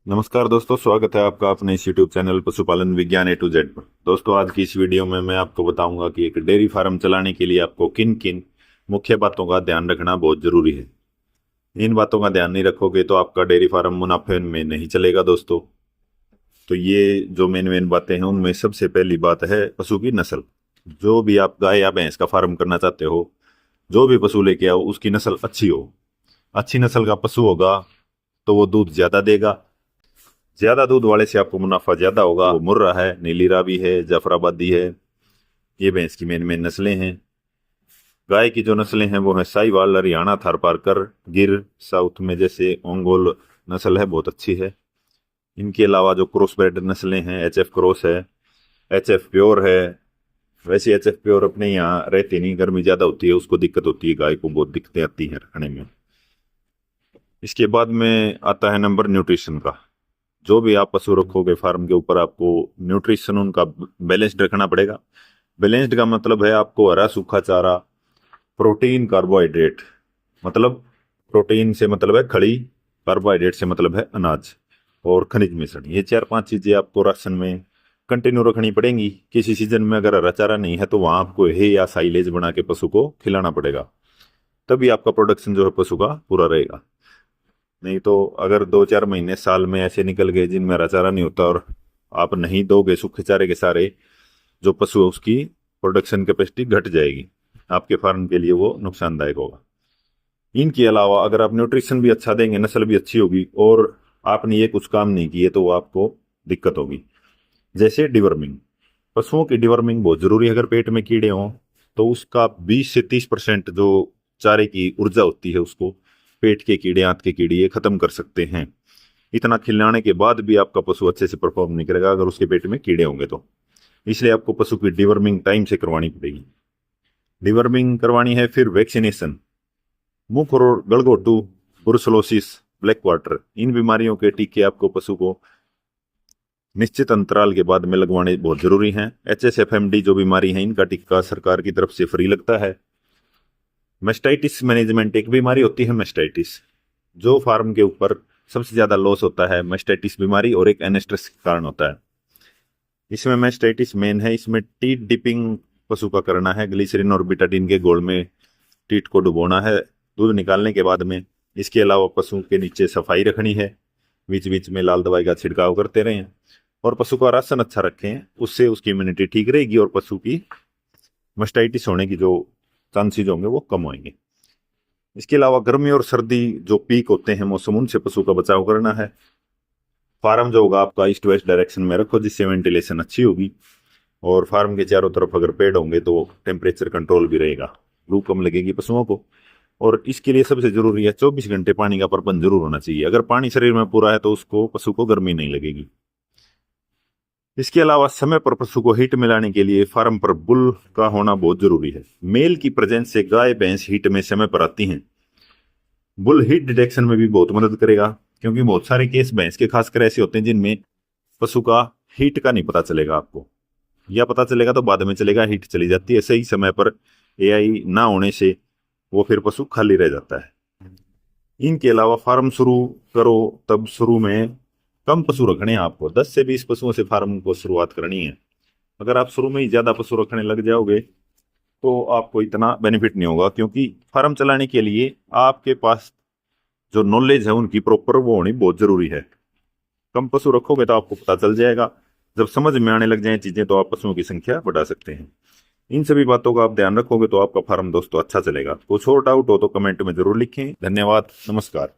नमस्कार दोस्तों, स्वागत है आपका अपने इस यूट्यूब चैनल पशुपालन विज्ञान A to Z पर। दोस्तों, आज की इस वीडियो में मैं आपको बताऊंगा कि एक डेयरी फार्म चलाने के लिए आपको किन किन मुख्य बातों का ध्यान रखना बहुत जरूरी है। इन बातों का ध्यान नहीं रखोगे तो आपका डेयरी फार्म मुनाफे में नहीं चलेगा दोस्तों। तो ये जो मेन मेन बातें हैं उनमें सबसे पहली बात है पशु की नस्ल। जो भी आप गाय या भैंस का फार्म करना चाहते हो, जो भी पशु लेके आओ उसकी नस्ल अच्छी हो। अच्छी नस्ल का पशु होगा तो वो दूध ज्यादा देगा। ज्यादा दूध वाले से आपको मुनाफा ज्यादा होगा। वो मुर्रा है, नीली रावी है, जाफराबादी है, ये भैंस की मेन मेन नस्लें हैं। गाय की जो नस्लें हैं वो है साहिवाल, हरियाणा, थारपारकर, गिर। साउथ में जैसे ओंगोल नस्ल है, बहुत अच्छी है। इनके अलावा जो क्रॉस ब्रेड नस्लें हैं, HF क्रॉस है, HF प्योर है। वैसे HF प्योर अपने यहाँ रहती नहीं, गर्मी ज्यादा होती है, उसको दिक्कत होती है, गाय को बहुत दिक्कतें आती हैं रखने में। इसके बाद में आता है नंबर न्यूट्रिशन का। जो भी आप पशु रखोगे फार्म के ऊपर, आपको न्यूट्रिशन उनका बैलेंस्ड रखना पड़ेगा। बैलेंस्ड का मतलब है आपको हरा सूखा चारा, प्रोटीन, कार्बोहाइड्रेट। मतलब प्रोटीन से मतलब है खड़ी, कार्बोहाइड्रेट से मतलब है अनाज, और खनिज मिश्रण। ये 4-5 चीजें आपको राशन में कंटिन्यू रखनी पड़ेंगी। किसी सीजन में अगर हरा चारा नहीं है तो वहां आपको हे या साइलेज बना के पशु को खिलाना पड़ेगा, तभी आपका प्रोडक्शन जो है पशु का पूरा रहेगा। नहीं तो अगर 2-4 महीने साल में ऐसे निकल गए जिनमें हरा चारा नहीं होता और आप नहीं दोगे सूखे चारे के सारे, जो पशु है उसकी प्रोडक्शन कैपेसिटी घट जाएगी। आपके फार्म के लिए वो नुकसानदायक होगा। इनके अलावा अगर आप न्यूट्रिशन भी अच्छा देंगे, नस्ल भी अच्छी होगी, और आपने ये कुछ काम नहीं किए तो वो आपको दिक्कत होगी। जैसे डिवर्मिंग, पशुओं की डिवर्मिंग बहुत जरूरी है। अगर पेट में कीड़े हों तो उसका 20 से 30% जो चारे की ऊर्जा होती है उसको पेट के कीड़े, आंत के कीड़े ये खत्म कर सकते हैं। इतना खिलाने के बाद भी आपका पशु अच्छे से परफॉर्म नहीं करेगा अगर उसके पेट में कीड़े होंगे तो। इसलिए आपको पशु की डिवर्मिंग टाइम से करवानी पड़ेगी। डिवर्मिंग करवानी है, फिर वैक्सीनेशन। मुंह खुर, गलघोटू, ब्रुसलोसिस, ब्लैक क्वार्टर, इन बीमारियों के टीके आपको पशु को निश्चित अंतराल के बाद में लगवाने बहुत जरूरी हैं। HSFMD जो बीमारी है, इनका टीका सरकार की तरफ से फ्री लगता है। मेस्टाइटिस मैनेजमेंट एक बीमारी होती है, मेस्टाइटिस, जो फार्म के ऊपर सबसे ज्यादा लॉस होता है। मेस्टाइटिस बीमारी और एक एनेस्ट्रेस के कारण होता है। इसमें मेस्टाइटिस मेन है। इसमें टीट डिपिंग पशु का करना है। ग्लिसरीन और बिटाडीन के घोल में टीट को डुबोना है दूध निकालने के बाद में। इसके अलावा पशु के नीचे सफाई रखनी है, बीच बीच में लाल दवाई का छिड़काव करते रहें, और पशु का राशन अच्छा रखें। उससे उसकी इम्यूनिटी ठीक रहेगी और पशु की मेस्टाइटिस होने की जो चांसेज होंगे वो कम होंगे। इसके अलावा गर्मी और सर्दी जो पीक होते हैं मौसम, उनसे पशु का बचाव करना है। फार्म जो होगा आपका ईस्ट वेस्ट डायरेक्शन में रखो, जिससे वेंटिलेशन अच्छी होगी, और फार्म के चारों तरफ अगर पेड़ होंगे तो टेम्परेचर कंट्रोल भी रहेगा, लू कम लगेगी पशुओं को। और इसके लिए सबसे जरूरी है 24 घंटे पानी का प्रबंध जरूर होना चाहिए। अगर पानी शरीर में पूरा है तो उसको पशु को गर्मी नहीं लगेगी। इसके अलावा समय पर पशु को हीट में लाने के लिए फार्म पर बुल का होना बहुत जरूरी है। मेल की प्रेजेंस से गाय भैंस हीट में समय पर आती हैं। बुल हीट डिटेक्शन में भी बहुत मदद करेगा, क्योंकि बहुत सारे केस भैंस के खासकर ऐसे होते हैं जिनमें पशु का हीट का नहीं पता चलेगा आपको, या पता चलेगा तो बाद में चलेगा, हीट चली जाती है। सही समय पर AI ना होने से वो फिर पशु खाली रह जाता है। इनके अलावा फार्म शुरू करो तब शुरू में कम पशु रखने हैं। आपको 10 से 20 पशुओं से फार्म को शुरुआत करनी है। अगर आप शुरू में ही ज्यादा पशु रखने लग जाओगे तो आपको इतना बेनिफिट नहीं होगा, क्योंकि फार्म चलाने के लिए आपके पास जो नॉलेज है उनकी प्रॉपर वो होनी बहुत जरूरी है। कम पशु रखोगे तो आपको पता चल जाएगा। जब समझ में आने लग जाए चीजें तो आप पशुओं की संख्या बढ़ा सकते हैं। इन सभी बातों का आप ध्यान रखोगे तो आपका फार्म दोस्तों अच्छा चलेगा। कुछ और डाउट हो तो कमेंट में जरूर लिखें। धन्यवाद, नमस्कार।